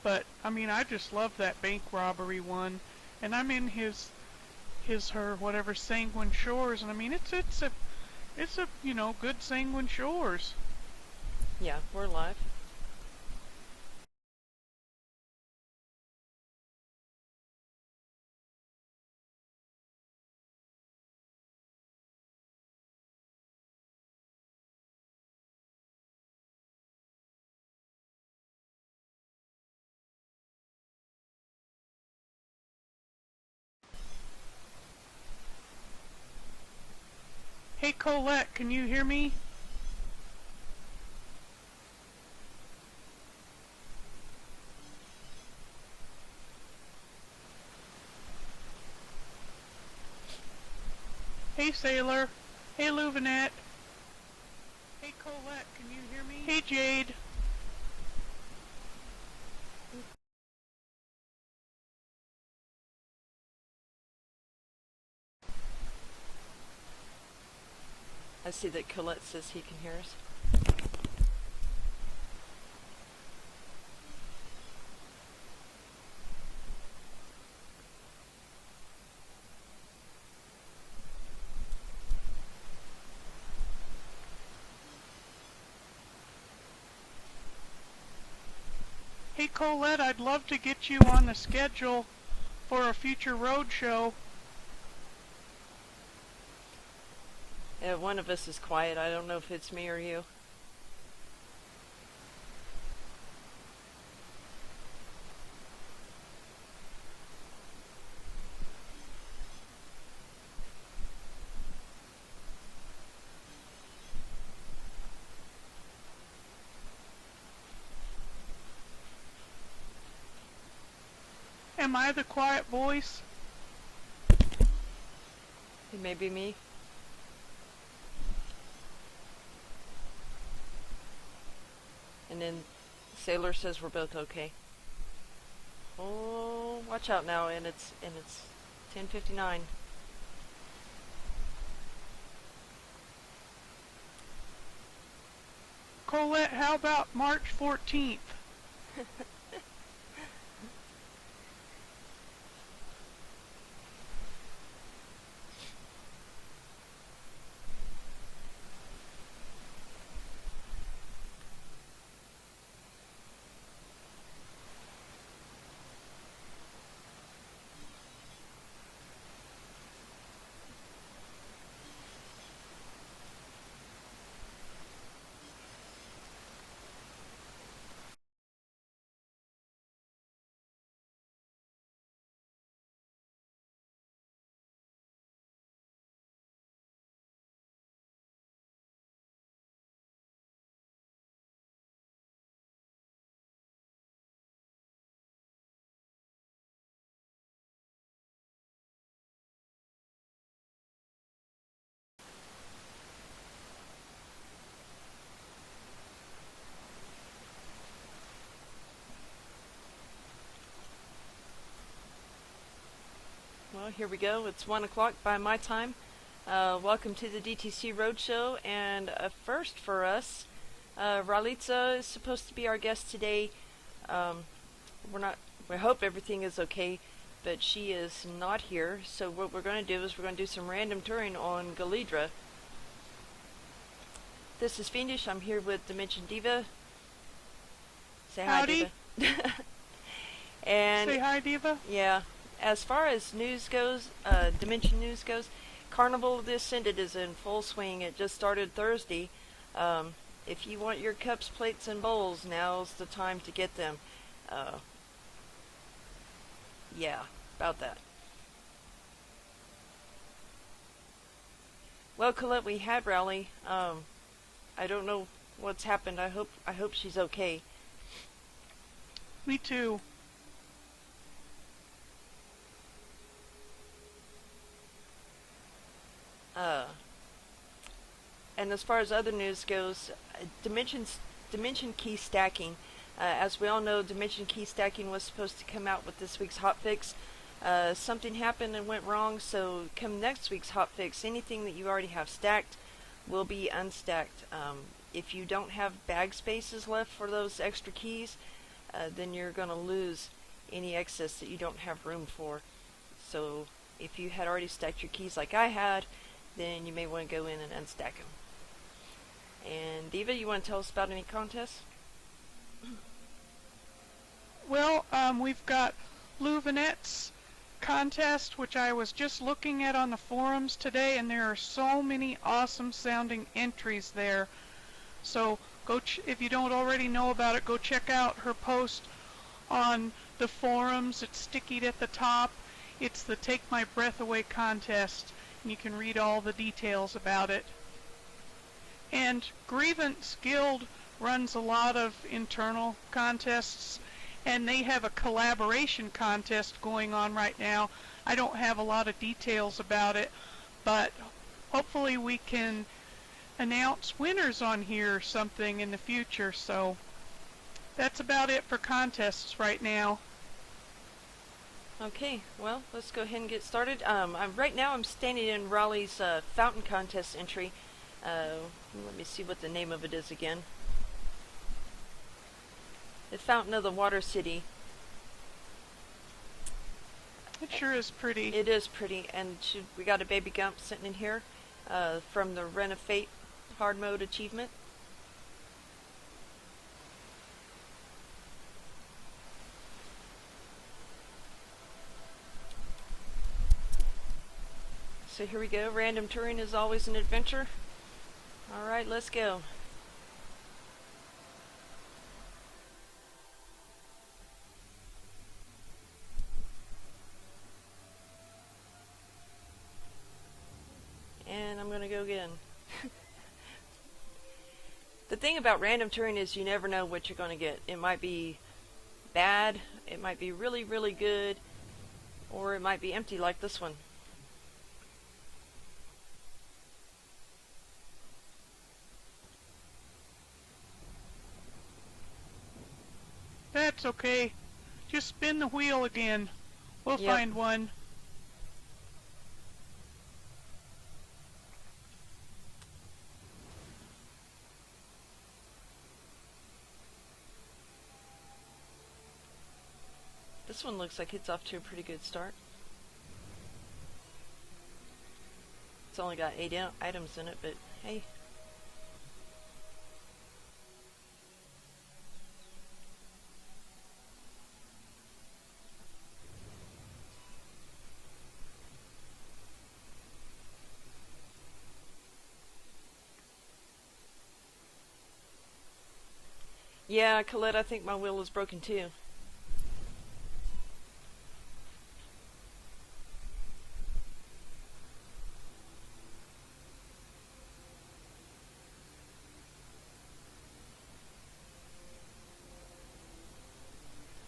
But I mean, I just love that bank robbery one, and I'm in her whatever Sanguine Shores, and I mean it's a good Sanguine Shores. Yeah, we're live. Hey Colette, can you hear me? Hey Sailor. Hey Louvinette. Hey Colette, can you hear me? Hey Jade. I see that Colette says he can hear us. Hey Colette, I'd love to get you on the schedule for a future roadshow. One of us is quiet. I don't know if it's me or you. Am I the quiet voice? It may be me. And then Sailor says we're both okay. Oh, watch out now, and it's 10:59. Colette, how about March 14th? Well, here we go. It's 1 o'clock by my time. Welcome to the DTC Roadshow, and first for us, Ralitza is supposed to be our guest today. We're not. We hope everything is okay, but she is not here. So what we're going to do is we're going to do some random touring on Gelidra. This is Fiendish. I'm here with Dimension Diva. Say hi, Howdy. Diva. And say hi, Diva. Yeah. As far as news goes, Dimension news goes, Carnival of the Ascended is in full swing. It just started Thursday. If you want your cups, plates, and bowls, now's the time to get them. Yeah, about that. Well, Colette, we had Rally. I don't know what's happened. I hope she's okay. Me too. And as far as other news goes, Dimension key stacking. As we all know, Dimension key stacking was supposed to come out with this week's hotfix. Something happened and went wrong, so come next week's hotfix, anything that you already have stacked will be unstacked. If you don't have bag spaces left for those extra keys, then you're going to lose any excess that you don't have room for. So if you had already stacked your keys like I had, then you may want to go in and unstack them. And Diva, you want to tell us about any contests? Well, we've got Lou Vanette's contest, which I was just looking at on the forums today, and there are so many awesome sounding entries there. So go if you don't already know about it, go check out her post on the forums. It's stickied at the top. It's the Take My Breath Away contest, and you can read all the details about it. And Grievance Guild runs a lot of internal contests, and they have a collaboration contest going on right now. I don't have a lot of details about it, but hopefully we can announce winners on here or something in the future. So that's about it for contests right now. Okay, well, let's go ahead and get started. Right now I'm standing in Raleigh's fountain contest entry. Let me see what the name of it is again. The Fountain of the Water City. It sure is pretty. It is pretty, and we got a baby Gump sitting in here from the Ren of Fate hard mode achievement. So here we go. Random touring is always an adventure. Alright, let's go. And I'm gonna go again. The thing about random touring is you never know what you're gonna get. It might be bad, it might be really, really good, or it might be empty like this one. That's okay. Just spin the wheel again. We'll Yep. find one. This one looks like it's off to a pretty good start. It's only got 8 items in it, but hey. Yeah, Colette, I think my wheel is broken too.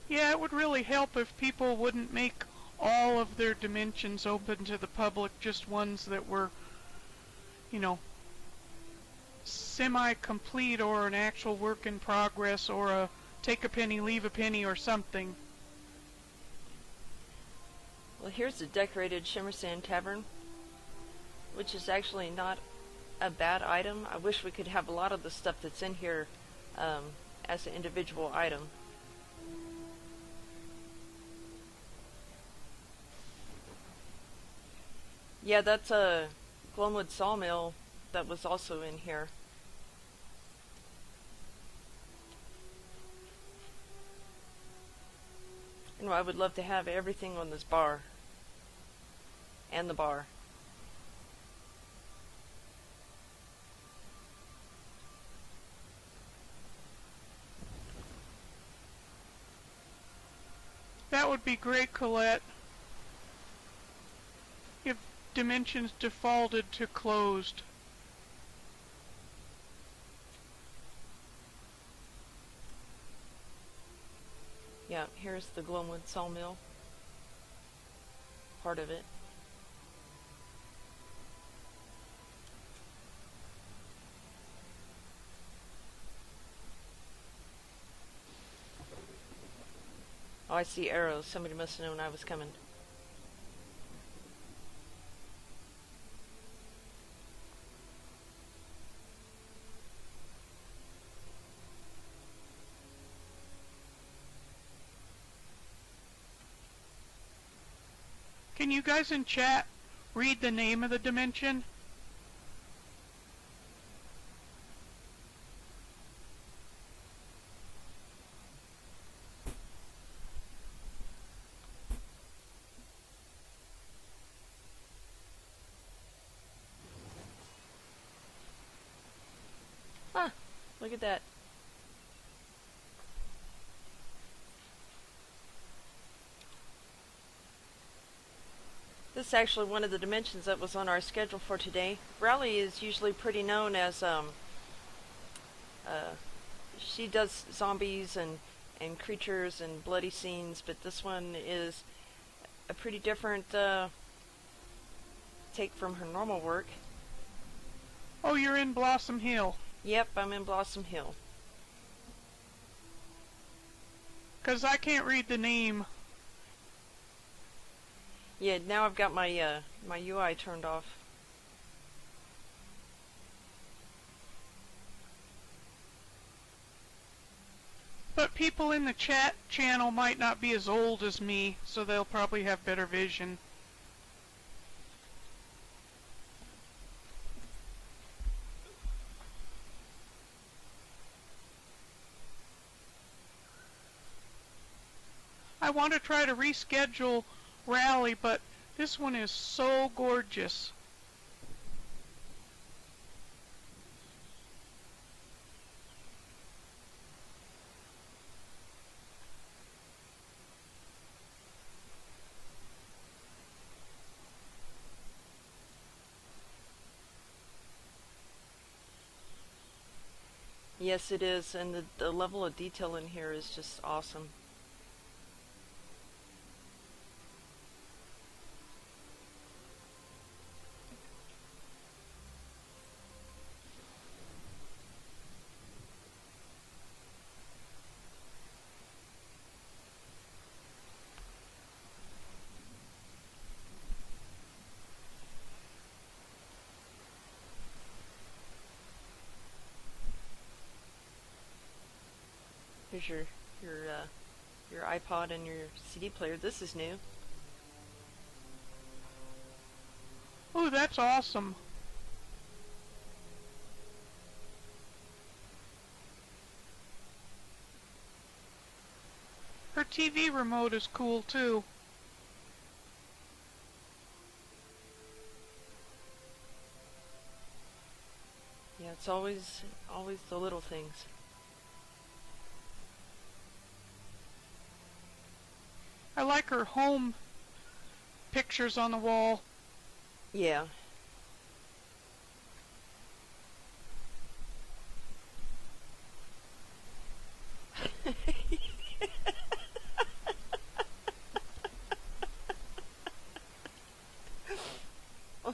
Yeah, it would really help if people wouldn't make all of their dimensions open to the public, just ones that were, you know, semi-complete or an actual work in progress or a take a penny, leave a penny or something. Well, here's the decorated Shimmer Sand Tavern, which is actually not a bad item. I wish we could have a lot of the stuff that's in here as an individual item. Yeah, that's a Glumwood Sawmill that was also in here. You know, I would love to have everything on this bar. And the bar. That would be great, Colette. If dimensions defaulted to closed. Yeah, here's the Glumwood Sawmill. Part of it. Oh, I see arrows. Somebody must have known I was coming. Can you guys in chat read the name of the dimension? Huh, look at that. This is actually one of the dimensions that was on our schedule for today. Rally is usually pretty known as, she does zombies and creatures and bloody scenes, but this one is a pretty different take from her normal work. Oh, you're in Blossom Hill. Yep, I'm in Blossom Hill. 'Cause I can't read the name. Yeah, now I've got my my UI turned off. But people in the chat channel might not be as old as me, so they'll probably have better vision. I want to try to reschedule Rally, but this one is so gorgeous. Yes, it is, and the level of detail in here is just awesome. Here's your iPod and your CD player. This is new. Oh, that's awesome. Her TV remote is cool too. Yeah, it's always the little things. I like her home pictures on the wall. Yeah.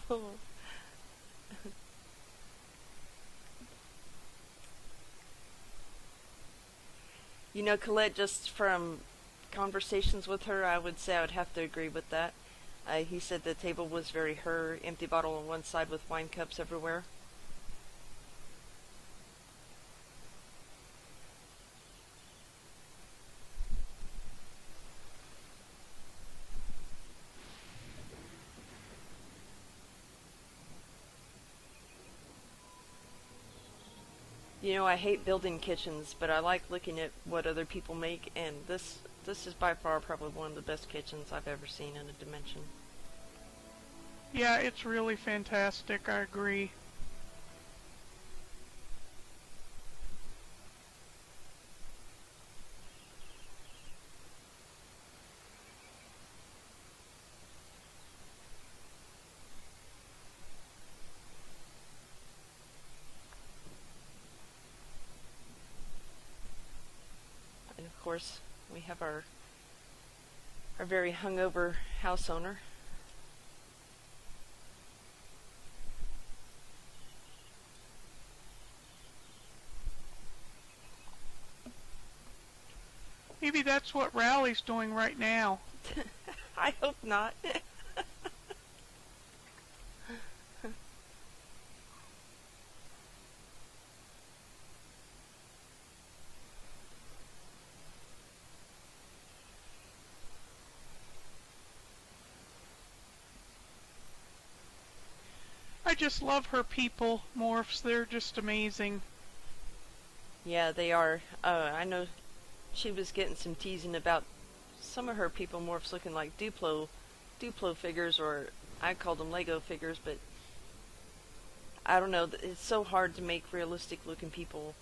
Oh. You know, Colette, just from conversations with her, I would say I would have to agree with that. He said the table was very her, empty bottle on one side with wine cups everywhere. You know, I hate building kitchens, but I like looking at what other people make, and this is by far probably one of the best kitchens I've ever seen in a dimension. Yeah, it's really fantastic, I agree. And of course, we have our very hungover house owner. Maybe that's what Rally's doing right now. I hope not. just love her people morphs. They're just amazing. Yeah, they are. I know she was getting some teasing about some of her people morphs looking like Duplo figures, or I called them Lego figures, but I don't know. It's so hard to make realistic looking people.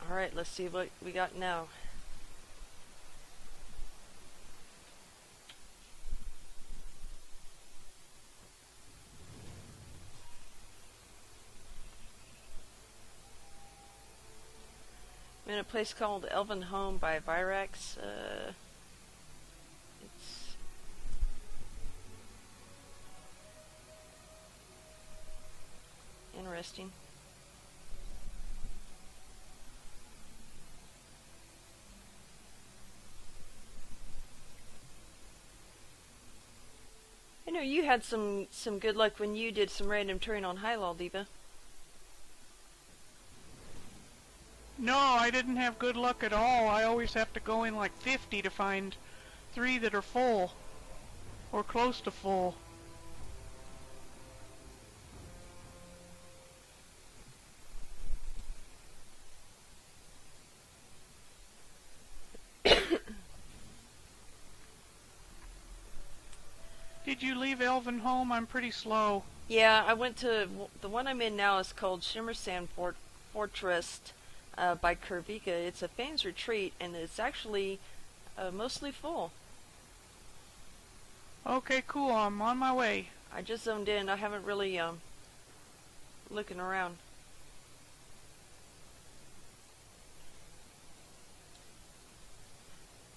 Alright, let's see what we got now. I'm in a place called Elven Home by Virax. It's interesting. I know you had some good luck when you did some random terrain on Hylal, Diva. No, I didn't have good luck at all. I always have to go in like 50 to find 3 that are full. Or close to full. Did you leave Elven Home? I'm pretty slow. Yeah, I went to the one I'm in now is called Shimmer Sand Fortress by Kurvika. It's a fan's retreat, and it's actually mostly full. Okay, cool. I'm on my way. I just zoned in. I haven't really looking around.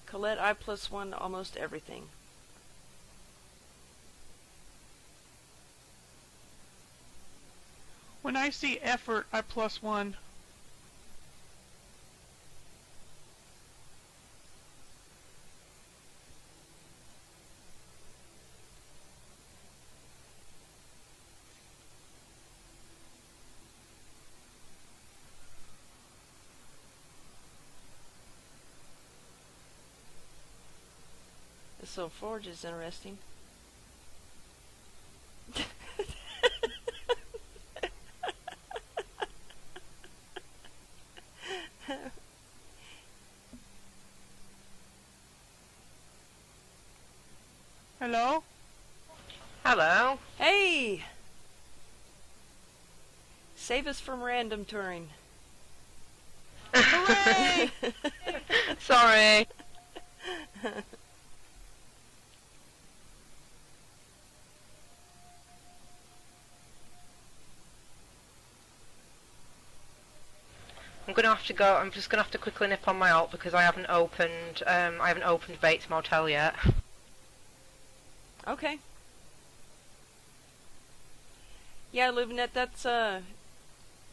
Colette, I +1 almost everything. When I see effort, I +1. This little forge is interesting. Hello? Hello. Hey! Save us from random touring. Hooray! Sorry. I'm just gonna have to quickly nip on my alt because I haven't opened Bates Motel yet. Okay. Yeah, Luvinet, that's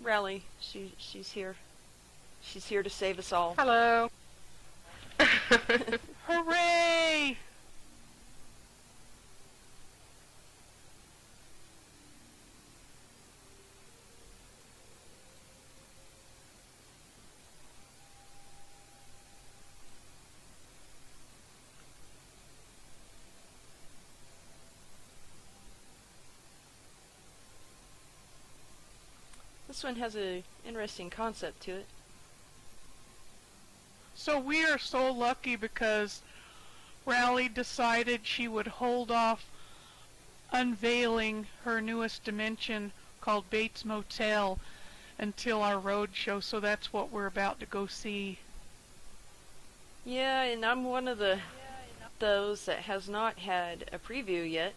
Rally. She's here. She's here to save us all. Hello. Hooray! This one has a interesting concept to it. So we are so lucky because Rally decided she would hold off unveiling her newest dimension called Bates Motel until our Roadshow, so that's what we're about to go see. Yeah, and I'm one of those that has not had a preview yet.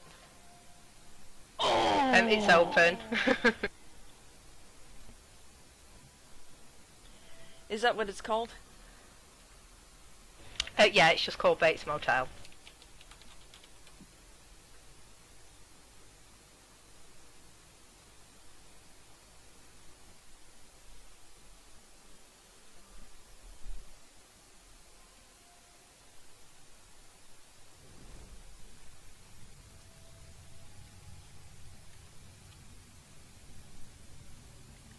Oh! It's open. Is that what it's called? Yeah, it's just called Bates Motel.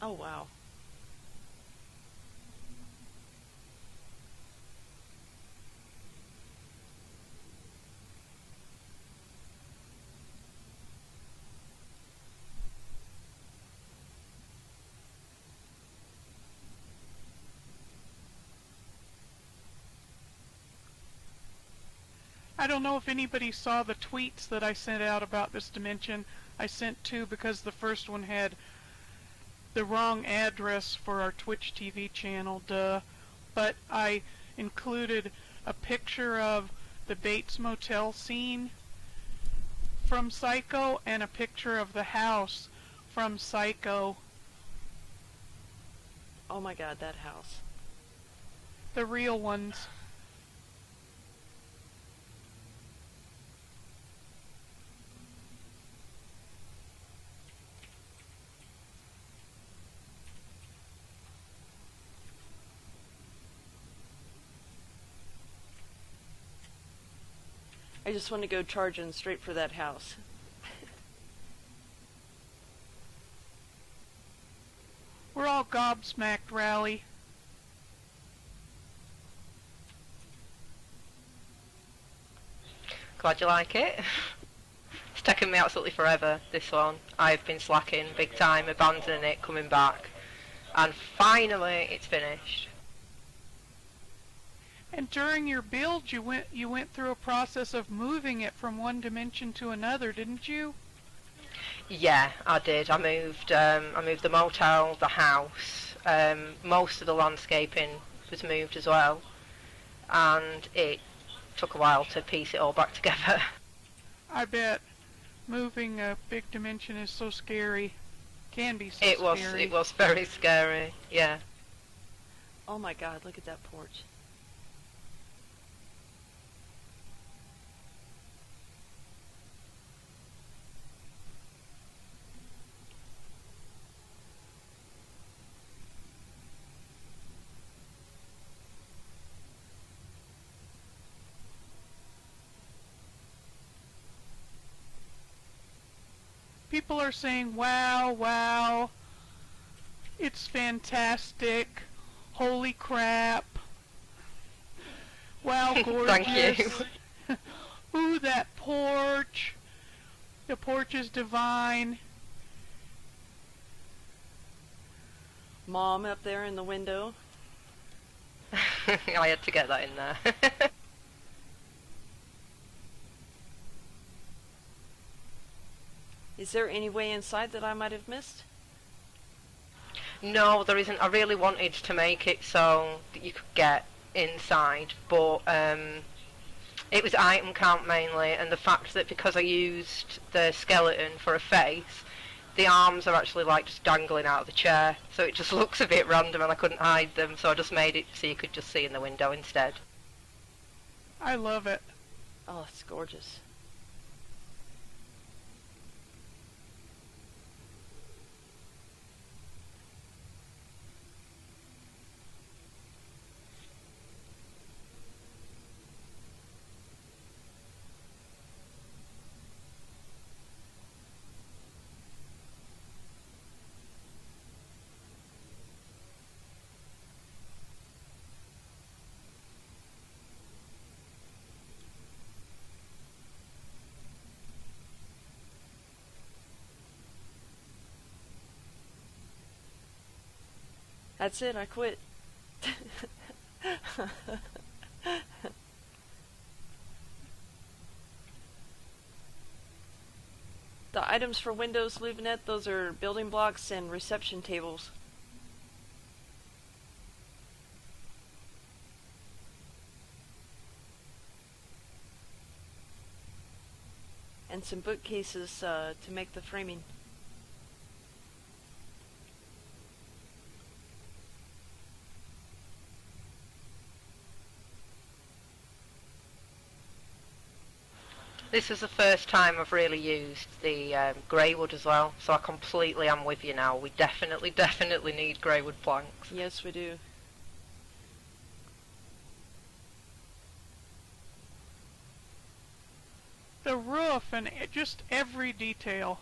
Oh, wow. I don't know if anybody saw the tweets that I sent out about this dimension. I sent two because the first one had the wrong address for our Twitch TV channel, duh. But I included a picture of the Bates Motel scene from Psycho and a picture of the house from Psycho. Oh my god, that house. The real ones. I just want to go charging straight for that house. We're all gobsmacked, Rally. Glad you like it. It's taken me absolutely forever, this one. I've been slacking big time, abandoning it, coming back. And finally, it's finished. And during your build, you went through a process of moving it from one dimension to another, didn't you? Yeah, I did. I moved the motel, the house. Most of the landscaping was moved as well, and it took a while to piece it all back together. I bet moving a big dimension is so scary. Can be so scary. It was very scary. Yeah. Oh my god, look at that porch. People are saying, wow, wow, it's fantastic, holy crap, wow, gorgeous. Thank you. Ooh, that porch, the porch is divine. Mom up there in the window. I had to get that in there. Is there any way inside that I might have missed? No, there isn't. I really wanted to make it so that you could get inside, but it was item count mainly, and the fact that because I used the skeleton for a face, the arms are actually like just dangling out of the chair, so it just looks a bit random and I couldn't hide them, so I just made it so you could just see in the window instead. I love it. Oh, it's gorgeous. That's it, I quit. The items for Windows LuvaNet, those are building blocks and reception tables. And some bookcases to make the framing. This is the first time I've really used the grey wood as well, so I completely am with you now. We definitely need grey wood planks. Yes, we do. The roof and just every detail.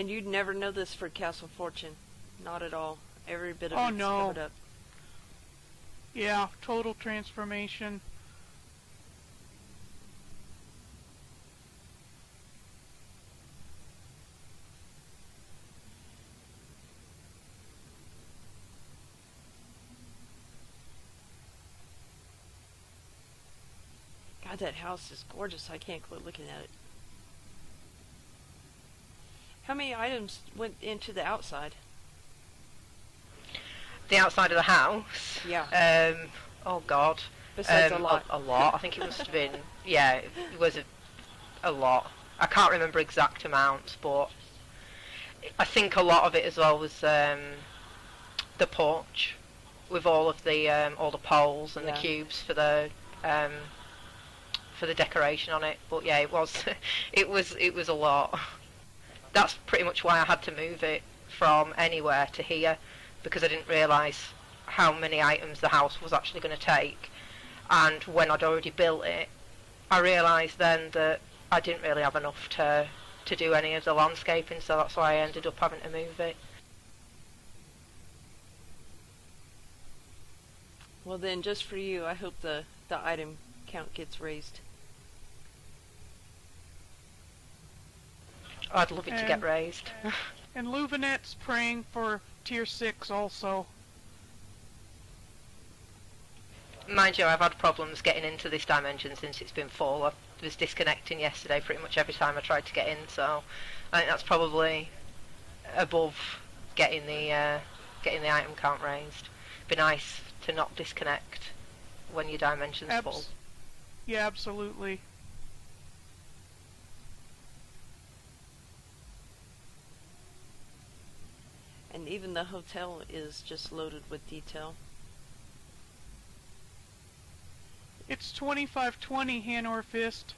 And you'd never know this for Castle Fortune. Not at all. Every bit of Oh, it's no. covered up. Yeah, total transformation. God, that house is gorgeous. I can't quit looking at it. How many items went into the outside? The outside of the house. Yeah. Oh God. Besides a lot. A lot. I think it must have been. Yeah, it was a lot. I can't remember exact amounts, but I think a lot of it as well was the porch with all the poles and the Yeah. cubes for the decoration on it. But yeah, it was it was a lot. That's pretty much why I had to move it from anywhere to here, because I didn't realise how many items the house was actually going to take. And when I'd already built it, I realised then that I didn't really have enough to do any of the landscaping, so that's why I ended up having to move it. Well then, just for you, I hope the item count gets raised. I'd love it to get raised. And Luvinette's praying for Tier 6 also. Mind you, I've had problems getting into this dimension since it's been full. I was disconnecting yesterday pretty much every time I tried to get in, so I think that's probably above getting the item count raised. Be nice to not disconnect when your dimension's full. Yeah, absolutely. And even the hotel is just loaded with detail. It's 2520, Hanor Fist.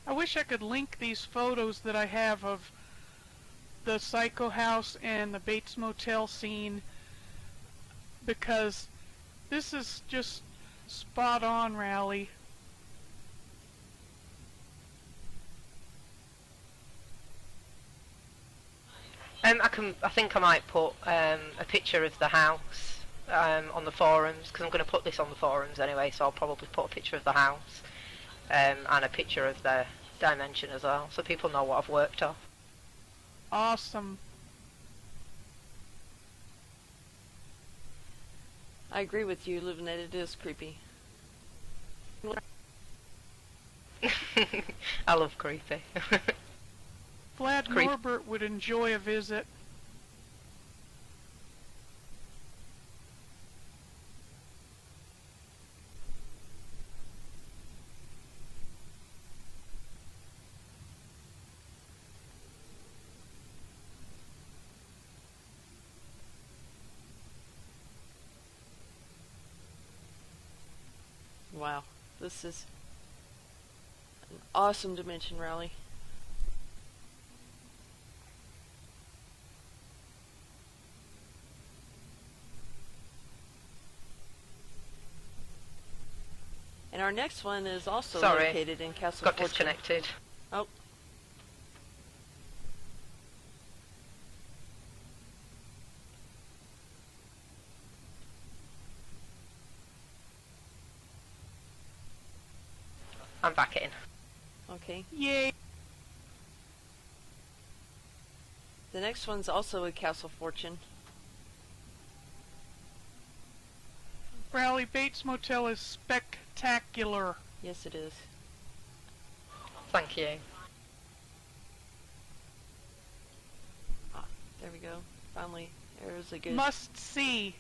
I wish I could link these photos that I have of the Psycho House and the Bates Motel scene, because this is just spot on, Rally. I think I might put a picture of the house on the forums, because I'm going to put this on the forums anyway, so I'll probably put a picture of the house and a picture of the dimension as well, so people know what I've worked on. Awesome. I agree with you, Luvinette. It is creepy. I love creepy. Vlad Norbert would enjoy a visit. Wow, this is an awesome dimension rally. And our next one is also located in Castle Got Fortune. disconnected. Oh. I'm back in. Okay. Yay! The next one's also a Castle Fortune. Rally, Bates Motel is spectacular. Yes, it is. Thank you. Ah, there we go. Finally, there's a good Must see.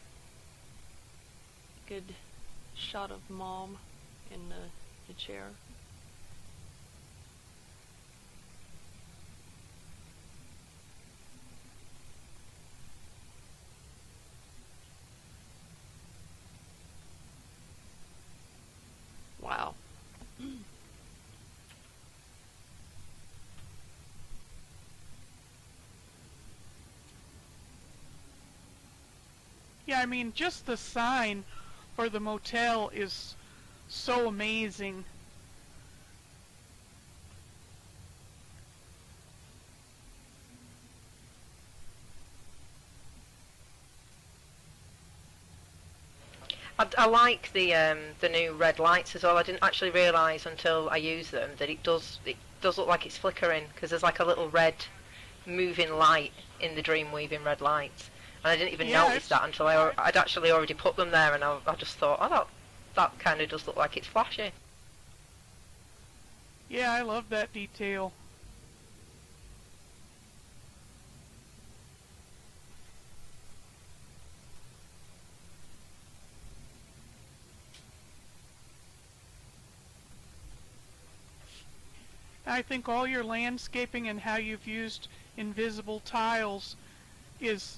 good shot of Mom in the chair. Yeah, I mean, just the sign for the motel is so amazing. I like the new red lights as well. I didn't actually realise until I used them that it does look like it's flickering, because there's like a little red moving light in the Dreamweaving red lights, and I didn't even Yeah, notice that until I'd actually already put them there, and I just thought, oh, that kind of does look like it's flashing. yeah, I love that detail. I think all your landscaping and how you've used invisible tiles is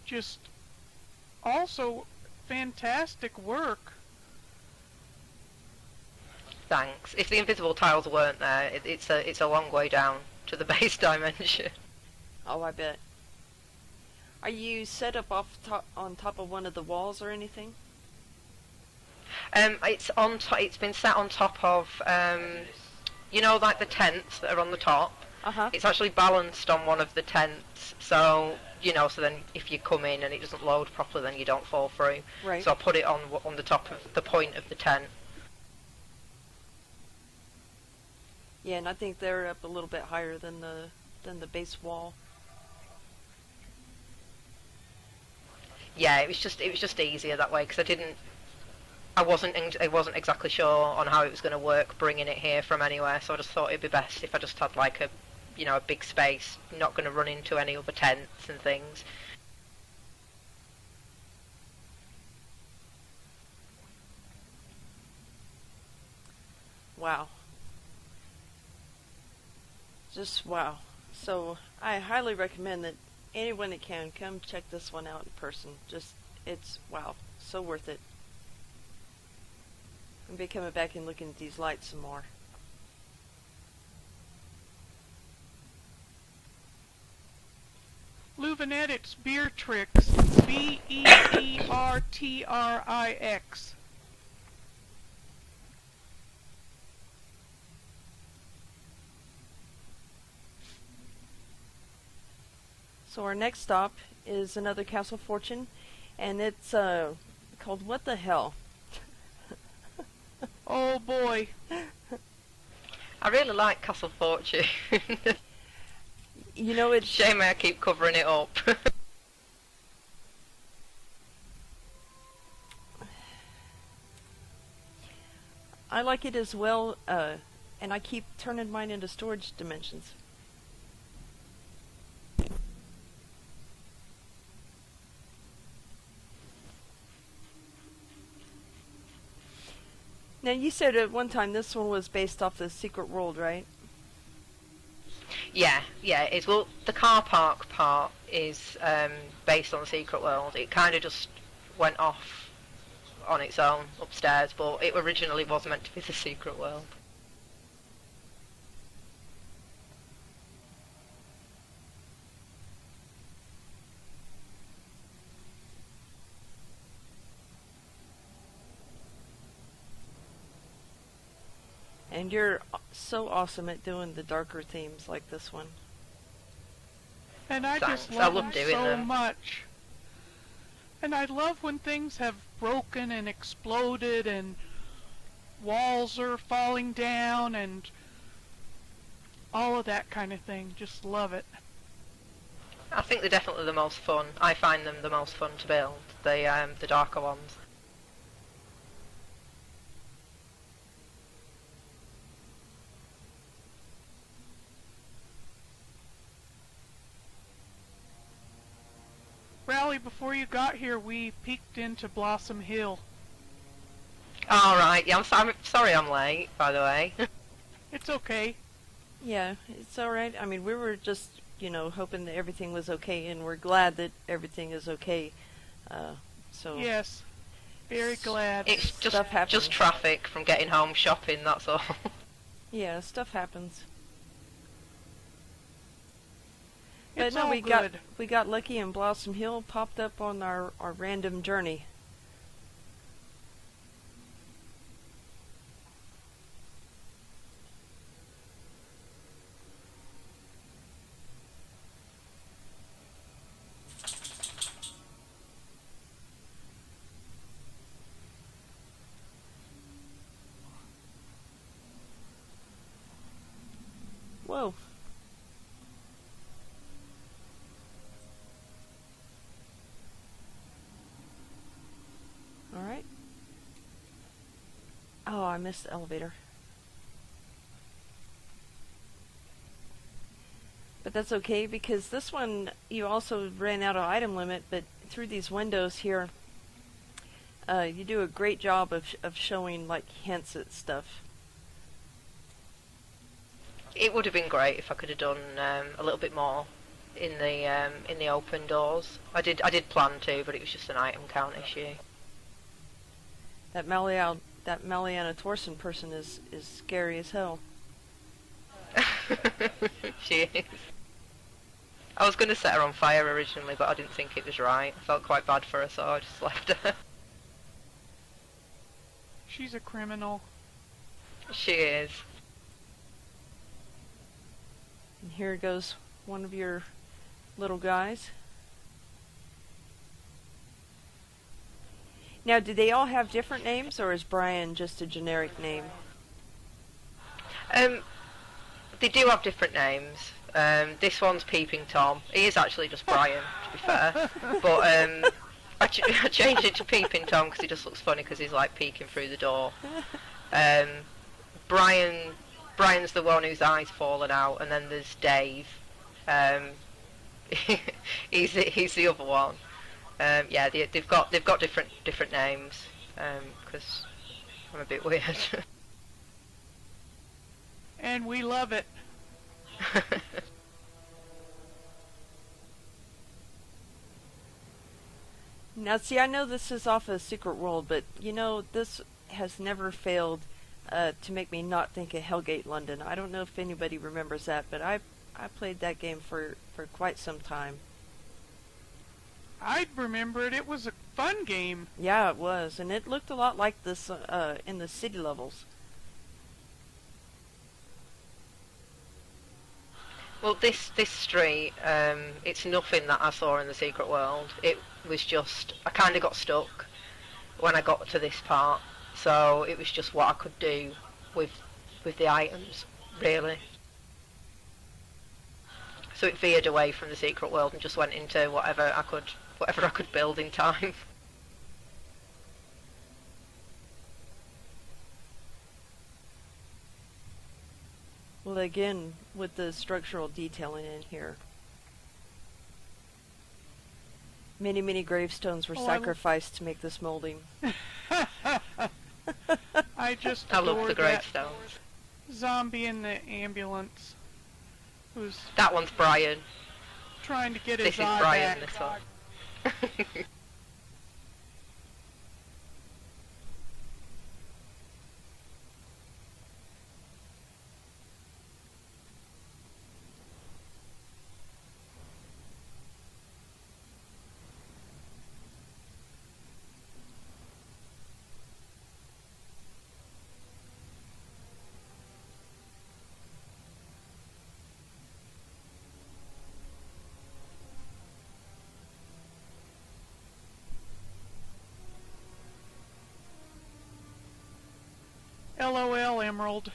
just also fantastic work. Thanks. If the invisible tiles weren't there, it's a long way down to the base dimension. Oh, I bet. Are you set up on top of one of the walls or anything? It's been set on top of like the tents that are on the top. Uh-huh. It's actually balanced on one of the tents, so then if you come in and it doesn't load properly, then you don't fall through. Right. So I put it on the top of the point of the tent. Yeah, and I think they're up a little bit higher than the base wall. Yeah, it was just easier that way, because I wasn't exactly sure on how it was going to work bringing it here from anywhere, so I just thought it'd be best if I just had like a big space, not going to run into any other tents and things. Wow. Just wow. So I highly recommend that anyone that can come check this one out in person. It's wow, so worth it. I'll be coming back and looking at these lights some more. Louvinette, it's Beertrix. Beertrix. So our next stop is another Castle Fortune, and it's called What the Hell? Oh boy. I really like Castle Fortune. It's Shame I keep covering it up. I like it as well, and I keep turning mine into storage dimensions. Now, you said at one time this one was based off the Secret World, right? Yeah, it is. Well, the car park part is based on the Secret World. It kind of just went off on its own upstairs, but it originally was meant to be the Secret World. And you're so awesome at doing the darker themes like this one. And I Thanks. just love I love them doing so them. much. And I love when things have broken and exploded and walls are falling down and all of that kind of thing. Just love it. I think they're definitely the most fun. I find them the most fun to build, the darker ones. Rally, before you got here, we peeked into Blossom Hill. All right. Yeah, I'm sorry I'm late, by the way. It's okay. Yeah, it's alright. I mean, we were just, hoping that everything was okay, and we're glad that everything is okay. So Yes. Very glad. It's Stuff happens. just traffic from getting home shopping, that's all. Yeah, stuff happens. But It's no, all good. we got lucky and Blossom Hill popped up on our random journey. Whoa. Alright. Oh, I missed the elevator. But that's okay because this one you also ran out of item limit, but through these windows here, you do a great job of showing like hints at stuff. It would have been great if I could have done a little bit more in the open doors. I did plan to, but it was just an item count issue. That Maliana Torsen person is scary as hell. She is. I was going to set her on fire originally, but I didn't think it was right. I felt quite bad for her, so I just left her. She's a criminal. She is. And here goes one of your little guys. Now, do they all have different names, or is Brian just a generic name? They do have different names. This one's Peeping Tom. He is actually just Brian, to be fair. But I changed it to Peeping Tom because he just looks funny because he's like peeking through the door. Brian's the one whose eyes fallen out, and then there's Dave. He's the other one. Yeah, they've got different names because I'm a bit weird. And we love it. Now, see, I know this is off of Secret World, but you know, this has never failed to make me not think of Hellgate London. I don't know if anybody remembers that, but I played that game for quite some time. I'd remember it. It was a fun game. Yeah, it was, and it looked a lot like this in the city levels. Well, this street, it's nothing that I saw in the Secret World. It was just, I kind of got stuck when I got to this part, so it was just what I could do with the items, really. So it veered away from the Secret World and just went into whatever I could build in time. Well, again, with the structural detailing in here. Many gravestones were sacrificed to make this molding. I just I love the adored that gravestones. zombie in the ambulance who's That one's Brian. trying to get his This is eye Brian, back. this one. LOL, Emerald.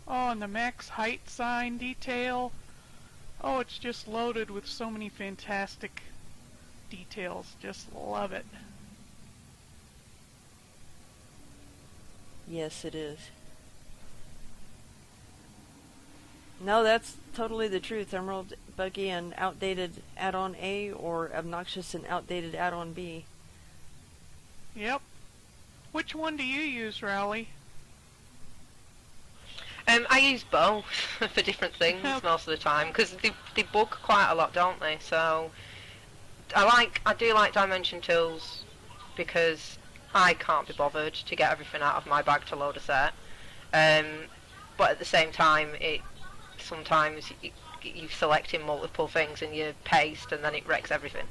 Oh, and the max height sign detail. Oh, it's just loaded with so many fantastic details. Just love it. Yes, it is. No, that's totally the truth. Emerald, buggy, and outdated add-on A, or obnoxious and outdated add-on B. Yep. Which one do you use, Rally? I use both for different things most of the time because they bug quite a lot, don't they? So I do like dimension tools because I can't be bothered to get everything out of my bag to load a set. But at the same time, sometimes you're selecting multiple things and you paste and then it wrecks everything.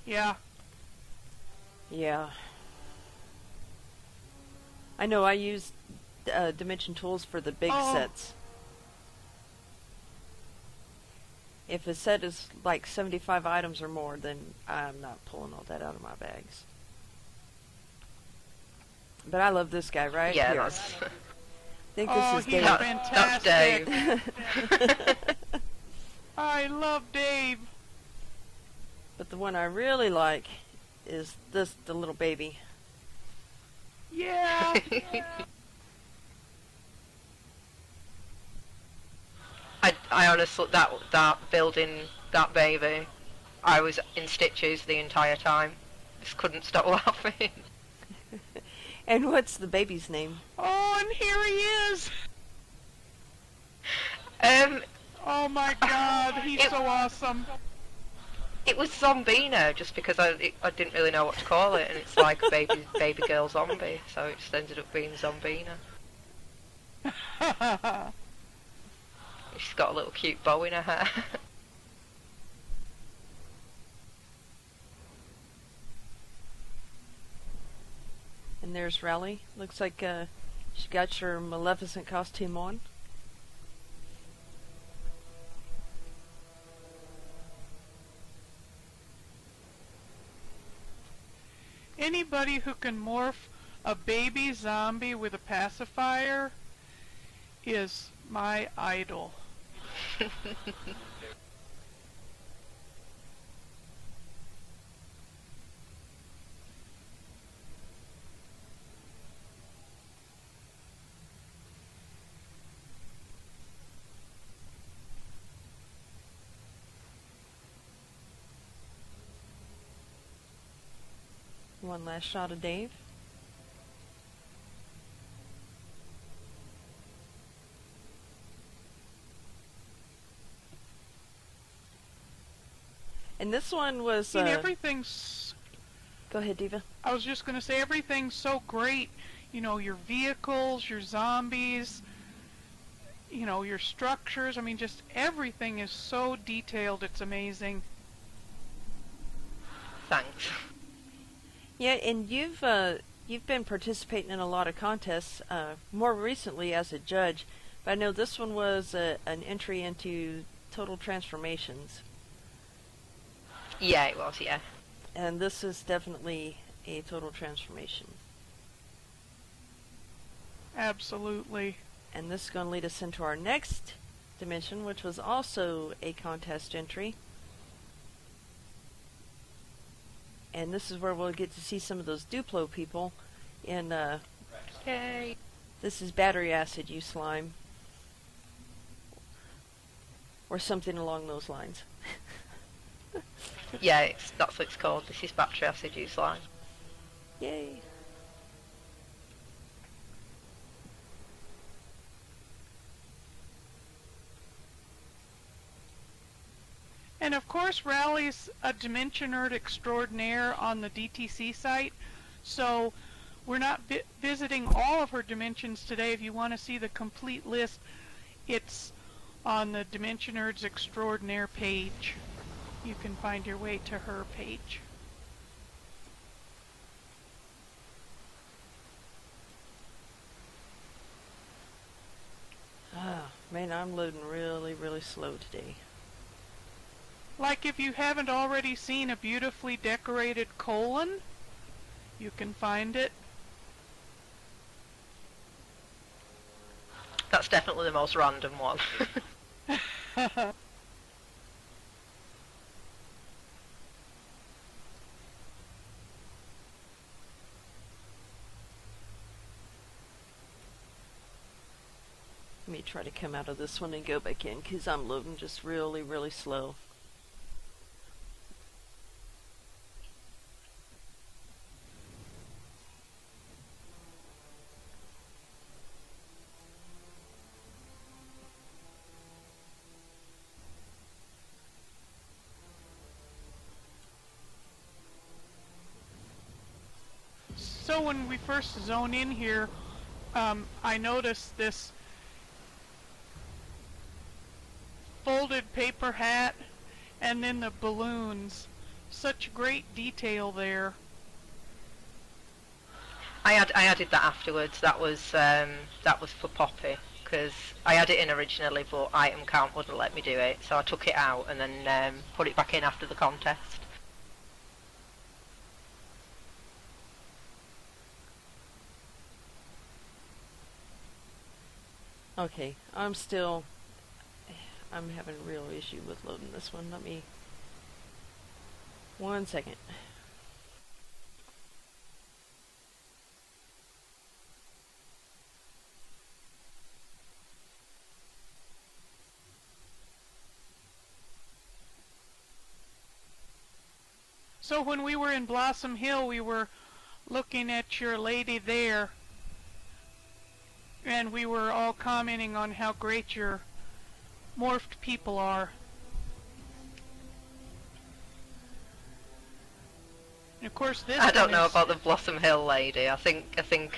Yeah. Yeah. I know I use dimension tools for the big sets. If a set is like 75 items or more, then I'm not pulling all that out of my bags. But I love this guy right Yeah, here. that's... I think Oh, this is he's Dave. fantastic. That's Dave. I love Dave. But the one I really like is the little baby. Yeah. I honestly, that building, that baby, I was in stitches the entire time. Just couldn't stop laughing. And what's the baby's name? Oh, and here he is. Oh my God, he's so awesome. It was Zombina, just because I didn't really know what to call it, and it's like a baby girl zombie, so it just ended up being Zombina. She's got a little cute bow in her hair. And there's Rally. Looks like she got your Maleficent costume on. Anybody who can morph a baby zombie with a pacifier is my idol. One last shot of Dave. And this one was... everything's... Go ahead, Diva. I was just going to say, everything's so great. You know, your vehicles, your zombies, you know, your structures. I mean, just everything is so detailed. It's amazing. Thanks. Yeah, and you've been participating in a lot of contests, more recently as a judge, but I know this one was an entry into Total Transformations. Yeah, it was, yeah. And this is definitely a total transformation. Absolutely. And this is going to lead us into our next dimension, which was also a contest entry. And this is where we'll get to see some of those Duplo people in, Yay. This is battery acid, you slime. Or something along those lines. Yeah, that's what it's called. This is battery acid use line. Yay. And of course, Rally's a Dimension Nerd extraordinaire on the DTC site, so we're not visiting all of her dimensions today. If you want to see the complete list, it's on the Dimension Nerds Extraordinaire page. You can find your way to her page. Ah, man, I'm loading really, really slow today. Like if you haven't already seen a beautifully decorated colon, you can find it. That's definitely the most random one. Let me try to come out of this one and go back in, because I'm loading just really, really slow. So when we first zone in here, I noticed this folded paper hat and then the balloons. Such great detail there. I added that afterwards. That was for Poppy, because I had it in originally, but item count wouldn't let me do it, so I took it out and then put it back in after the contest. Okay, I'm having a real issue with loading this one. Let me... 1 second. So when we were in Blossom Hill, we were looking at your lady there, and we were all commenting on how great your morphed people are. And of course this I don't one know is... about the Blossom Hill lady. I think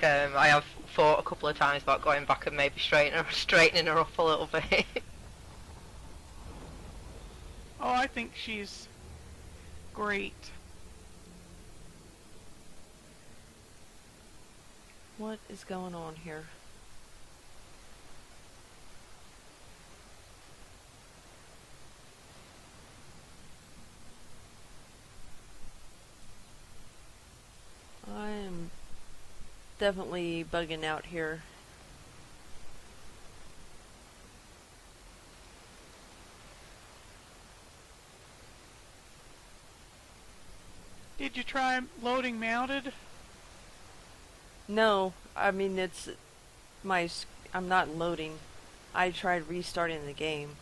I have thought a couple of times about going back and maybe straightening her up a little bit. Oh, I think she's great. What is going on here? I am definitely bugging out here. Did you try loading mounted? No, I mean it's I'm not loading. I tried restarting the game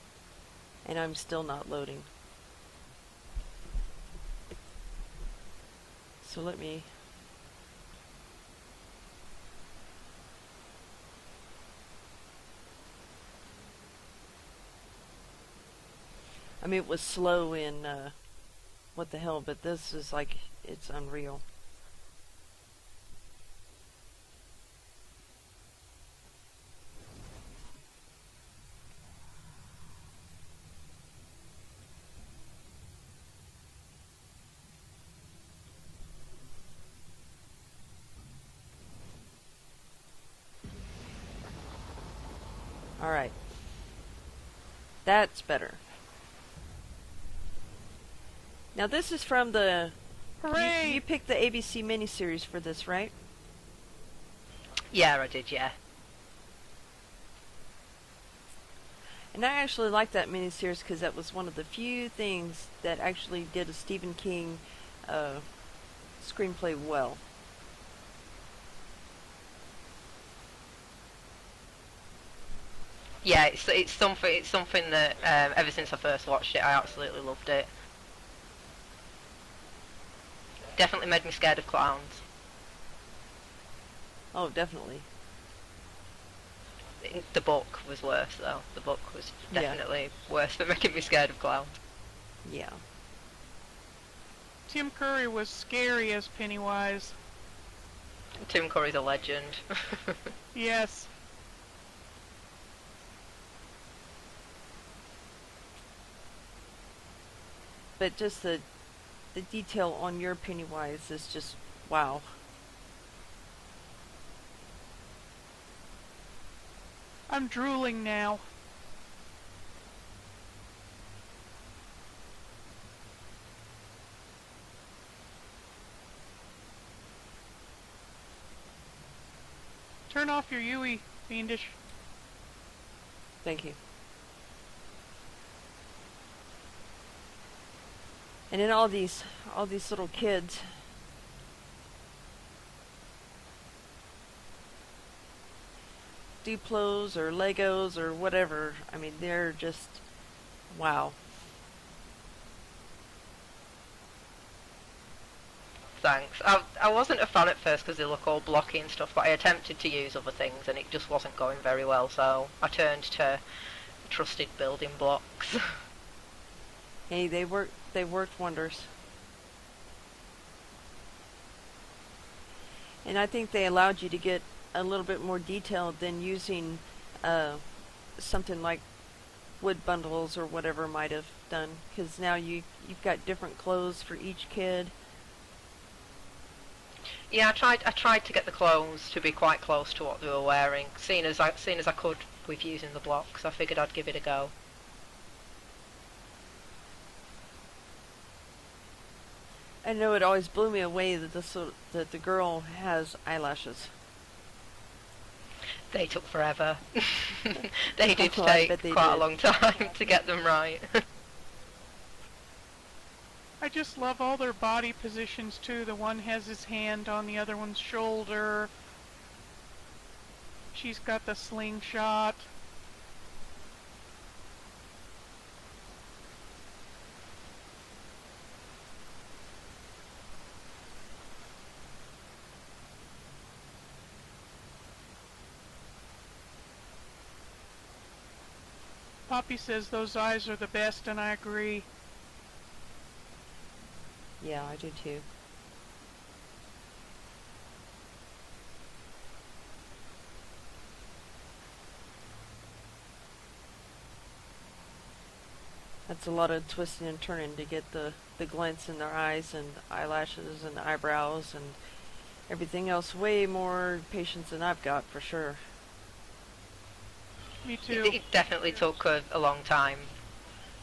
and I'm still not loading. So let me... I mean, it was slow in, what the hell, but this is like, it's unreal. Alright. That's better. Now this is from the... Hooray! You picked the ABC miniseries for this, right? Yeah, I did, yeah. And I actually liked that miniseries because that was one of the few things that actually did a Stephen King screenplay well. Yeah, it's something that ever since I first watched it, I absolutely loved it. Definitely made me scared of clowns. Oh, definitely. The book was worse, though. The book was definitely worse for making me scared of clowns. Yeah. Tim Curry was scary as Pennywise. Tim Curry's a legend. Yes. But just the detail on your Pennywise is just wow. I'm drooling now. Turn off your Yui, fiendish. Thank you. And then all these little kids. Duplos or Legos or whatever. I mean, they're just wow. Thanks. I wasn't a fan at first because they look all blocky and stuff, but I attempted to use other things and it just wasn't going very well, so I turned to trusted building blocks. Hey, they worked wonders. And I think they allowed you to get a little bit more detailed than using something like wood bundles or whatever might have done, because now you've got different clothes for each kid. Yeah, I tried to get the clothes to be quite close to what they were wearing, seeing as I could with using the blocks. I figured I'd give it a go. I know it always blew me away that that the girl has eyelashes. They took forever. They did Oh, I take bet they quite a did. long time to get them right. I just love all their body positions too. The one has his hand on the other one's shoulder. She's got the slingshot. Poppy says those eyes are the best, and I agree. Yeah, I do too. That's a lot of twisting and turning to get the glints in their eyes and eyelashes and eyebrows and everything else. Way more patience than I've got, for sure. Me too. It definitely took a long time,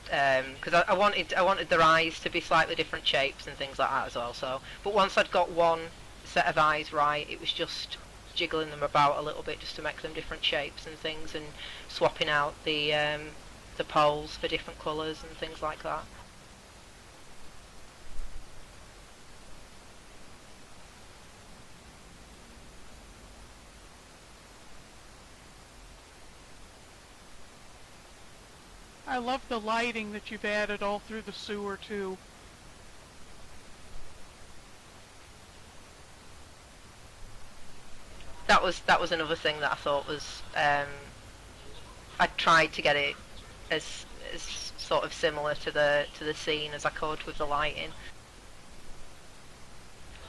because I wanted their eyes to be slightly different shapes and things like that as well. So, but once I'd got one set of eyes right, it was just jiggling them about a little bit just to make them different shapes and things, and swapping out the poles for different colours and things like that. I love the lighting that you've added all through the sewer too. That was another thing that I thought was I tried to get it as sort of similar to the scene as I could with the lighting.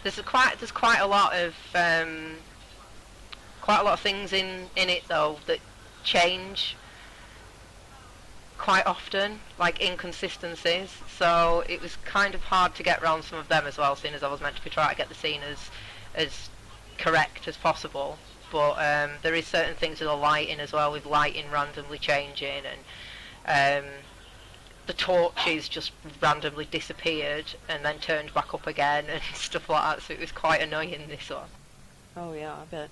There's quite a lot of things in it though that change quite often, like inconsistencies. So it was kind of hard to get around some of them as well, seeing as I was meant to be trying to get the scene as correct as possible. But there is certain things with the lighting as well, with lighting randomly changing, and the torches just randomly disappeared and then turned back up again and stuff like that. So it was quite annoying, this one. Oh yeah, I bet.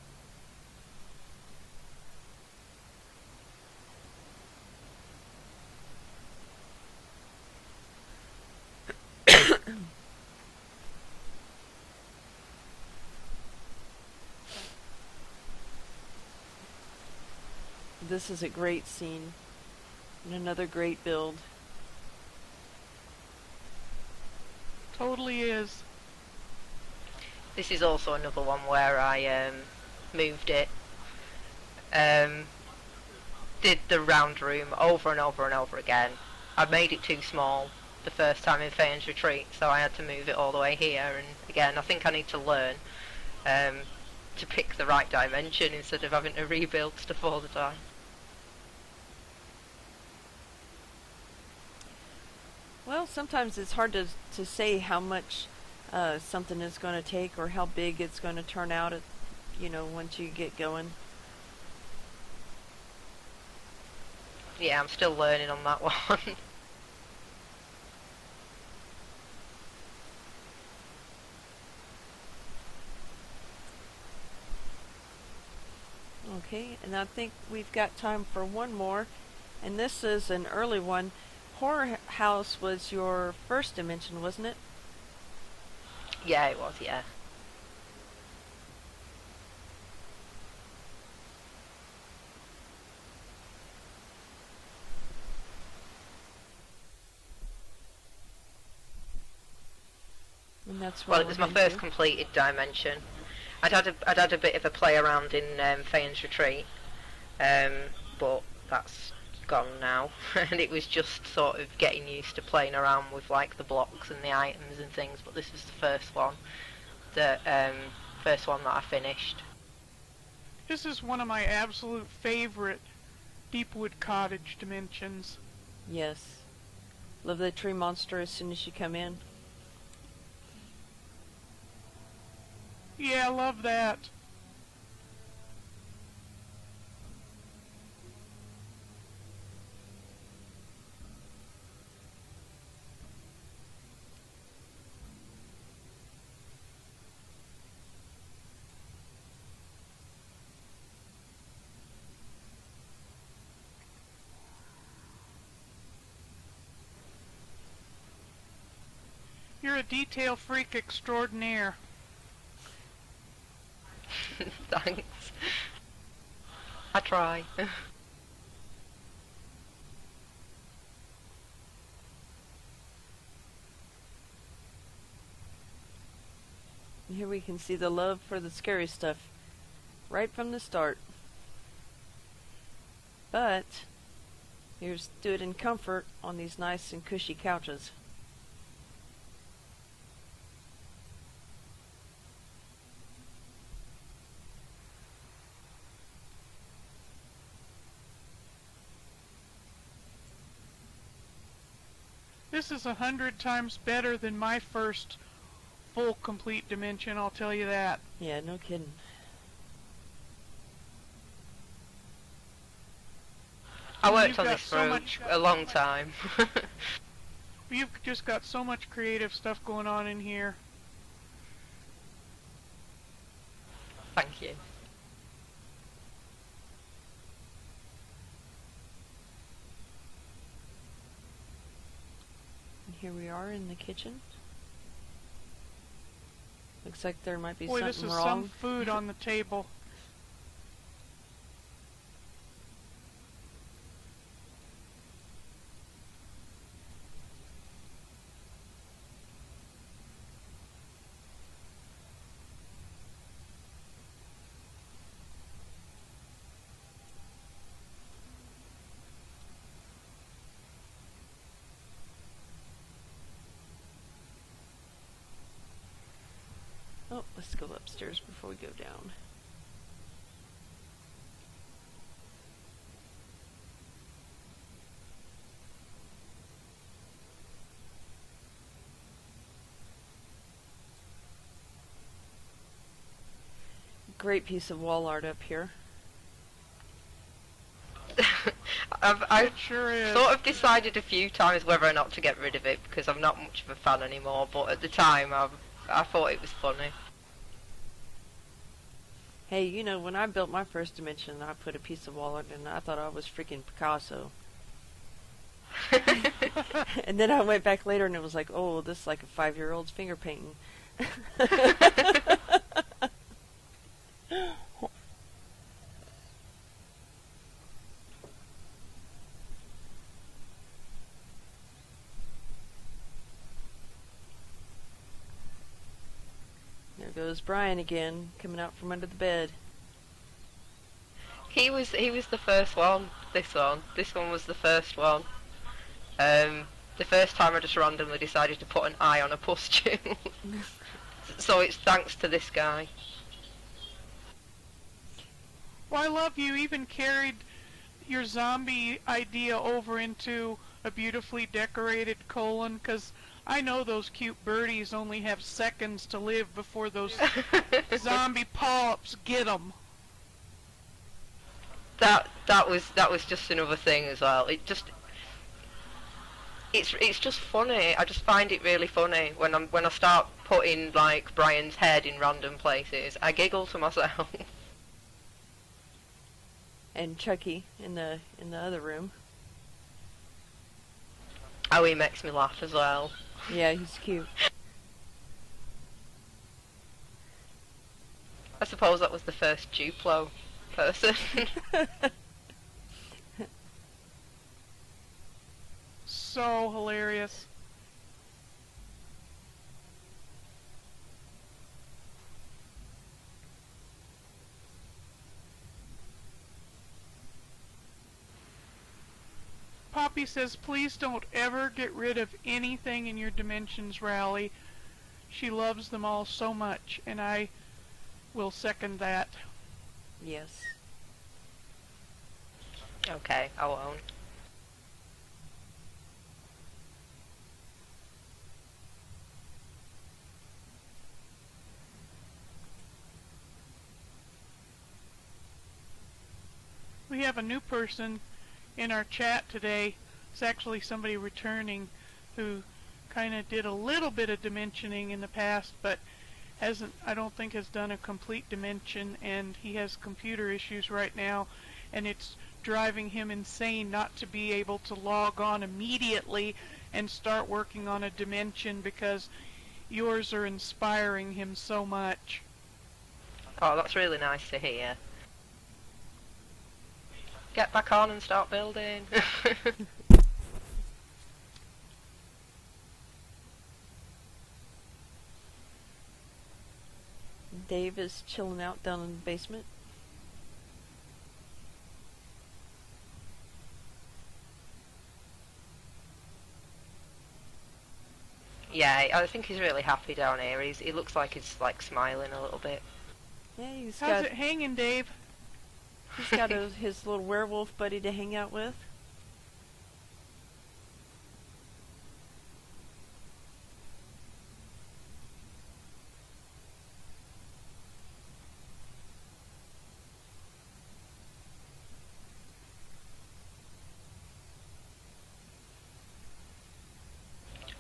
This is a great scene and another great build. Totally is. This is also another one where I moved it. Did the round room over and over and over again. I made it too small the first time in Fane's Retreat, so I had to move it all the way here. And again, I think I need to learn to pick the right dimension instead of having to rebuild stuff all the time. Well, sometimes it's hard to say how much something is going to take or how big it's going to turn out, once you get going. Yeah, I'm still learning on that one. Okay, and I think we've got time for one more, and this is an early one. Horror House was your first dimension, wasn't it? Yeah, it was, yeah. And that's Well, it was my first completed dimension. I'd had a bit of a play around in Fane's Retreat, but that's gone now, and it was just sort of getting used to playing around with like the blocks and the items and things. But this was the first one that first one that I finished. This is one of my absolute favorite Deepwood Cottage dimensions. Yes. Love that tree monster as soon as you come in. Yeah, I love that. You're a detail freak extraordinaire. Thanks. I try. And here we can see the love for the scary stuff right from the start. But here's do it in comfort on these nice and cushy couches. This is 100 times better than my first full complete dimension, I'll tell you that. Yeah, no kidding. I worked You've on got this so for much- a long time. You've just got so much creative stuff going on in here. Thank you. And here we are in the kitchen. Looks like there might be Boy, this something is wrong. some food on the table. Oh, let's go upstairs before we go down. Great piece of wall art up here. I've It sure is. sort of decided a few times whether or not to get rid of it because I'm not much of a fan anymore, but at the time I thought it was funny. Hey, you know, when I built my first dimension, I put a piece of wall art and I thought I was freaking Picasso. And then I went back later and it was like, oh, this is like a 5-year-old's finger painting. There goes Brian again, coming out from under the bed. He was the first one. This one was the first one. The first time I just randomly decided to put an eye on a pustule. So it's thanks to this guy. Well, I love you even carried your zombie idea over into a beautifully decorated colon, because I know those cute birdies only have seconds to live before those zombie polyps get them. That was just another thing as well. It's just funny. I just find it really funny when I start putting like Brian's head in random places. I giggle to myself. And Chucky in the other room. Oh, he makes me laugh as well. Yeah, he's cute. I suppose that was the first Duplo person. So hilarious. Poppy says, please don't ever get rid of anything in your Dimensions rally. She loves them all so much, and I will second that. Yes. Okay, I won't. We have a new person in our chat today. It's actually somebody returning who kind of did a little bit of dimensioning in the past, but hasn't, I don't think, has done a complete dimension, and he has computer issues right now, and it's driving him insane not to be able to log on immediately and start working on a dimension, because yours are inspiring him so much. Oh, that's really nice to hear. Get back on and start building. Dave is chilling out down in the basement. Yeah, I think he's really happy down here. He looks like he's like smiling a little bit. Yeah, he's How's got it hanging, Dave? his little werewolf buddy to hang out with.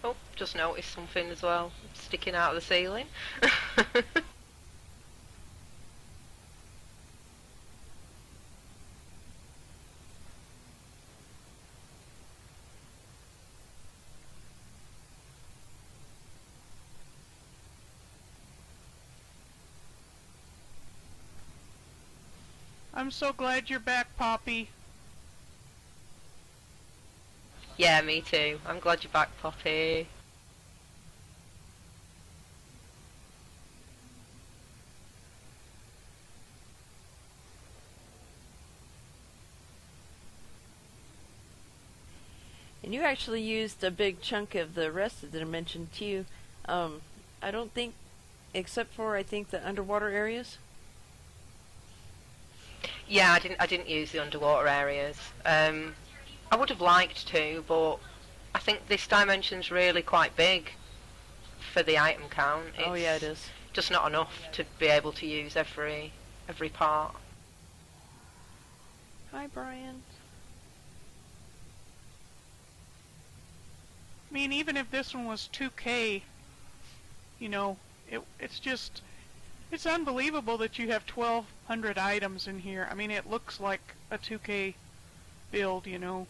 Oh, just noticed something as well, sticking out of the ceiling. I'm so glad you're back, Poppy. Yeah, me too. I'm glad you're back, Poppy. And you actually used a big chunk of the rest of the dimension too. I don't think, except for I think the underwater areas. Yeah, I didn't use the underwater areas. I would have liked to, but I think this dimension's really quite big for the item count. Oh yeah, it is. Just not enough to be able to use every part. Hi, Brian. I mean, even if this one was 2K, you know, it's just, it's unbelievable that you have 1,200 items in here. I mean, it looks like a 2K build, you know.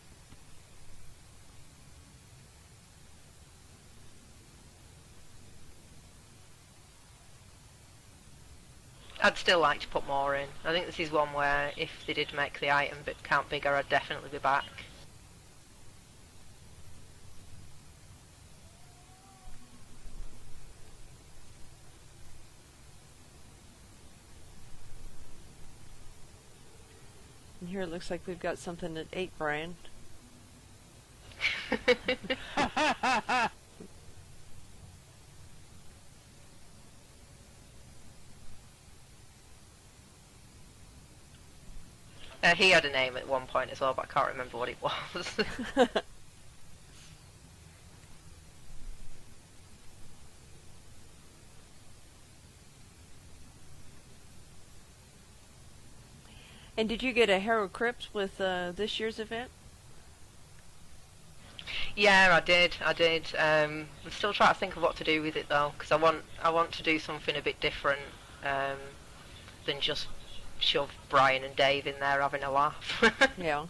I'd still like to put more in. I think this is one where if they did make the item count bigger, I'd definitely be back. And here it looks like we've got something at 8, Brian. He had a name at one point as well, but I can't remember what it was. And did you get a Hero Crypt with this year's event? Yeah, I did. I'm still trying to think of what to do with it though, because I want to do something a bit different than just shove Brian and Dave in there having a laugh. Yeah.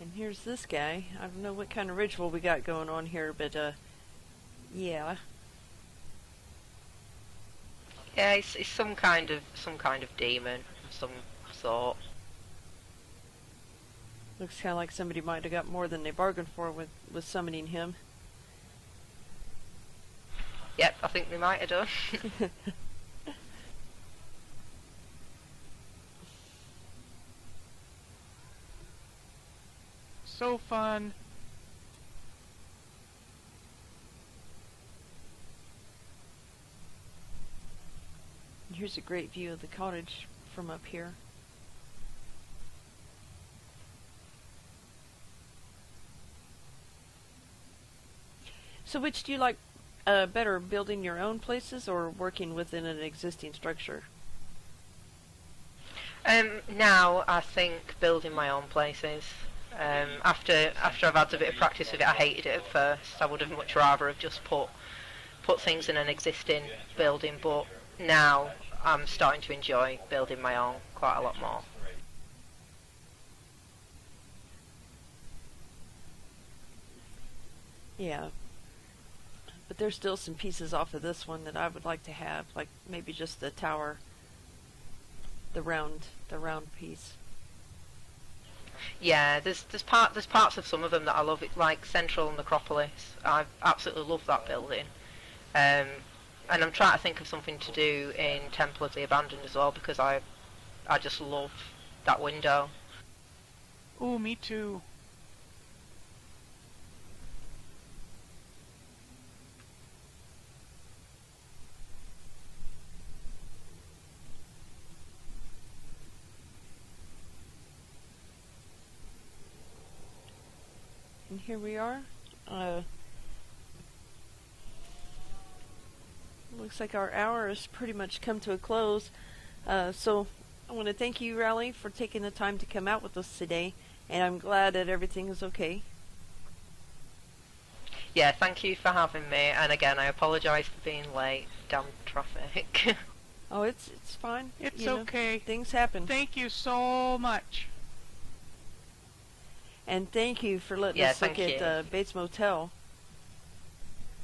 And here's this guy. I don't know what kind of ritual we got going on here, but yeah. Yeah, it's some kind of demon of some sort. Looks kind of like somebody might have got more than they bargained for with summoning him. Yep, I think they might have done. so fun. Here's a great view of the cottage from up here. So which do you like better, building your own places or working within an existing structure? Now I think building my own places. After I've had a bit of practice with it, I hated it at first. I would have much rather have just put things in an existing building, but now I'm starting to enjoy building my own quite a lot more. Yeah. But there's still some pieces off of this one that I would like to have, like maybe just the tower, the round piece. Yeah, there's parts of some of them that I love. It like Central and Necropolis. I absolutely love that building. And I'm trying to think of something to do in Temple of the Abandoned as well, because I just love that window. Ooh, me too. And here we are. Looks like our hour has pretty much come to a close. So I want to thank you, Raleigh, for taking the time to come out with us today. And I'm glad that everything is okay. Yeah, thank you for having me. And again, I apologise for being late. Damn traffic. Oh, it's fine. It's okay. Things happen. Thank you so much. And thank you for letting us look at Bates Motel.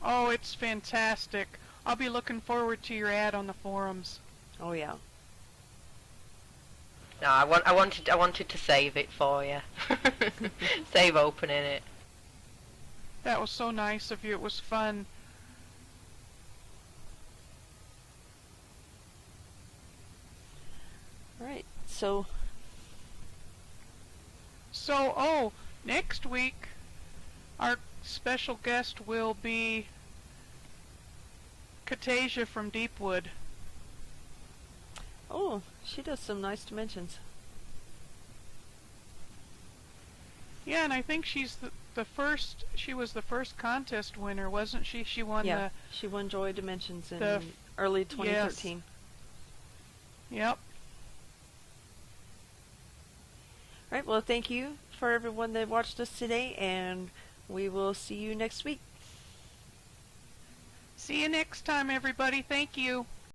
Oh, it's fantastic. I'll be looking forward to your ad on the forums. Oh yeah. No, I wanted to save it for you. Save opening it. That was so nice of you. It was fun. Alright, so next week our special guest will be Katasia from Deepwood. oh, she does some nice dimensions. Yeah, and I think she's she was the first contest winner, wasn't she? She won she won Joy Dimensions in early 2013. Yes. Yep. Alright, well thank you for everyone that watched us today, and we will see you next week. See you next time, everybody. Thank you.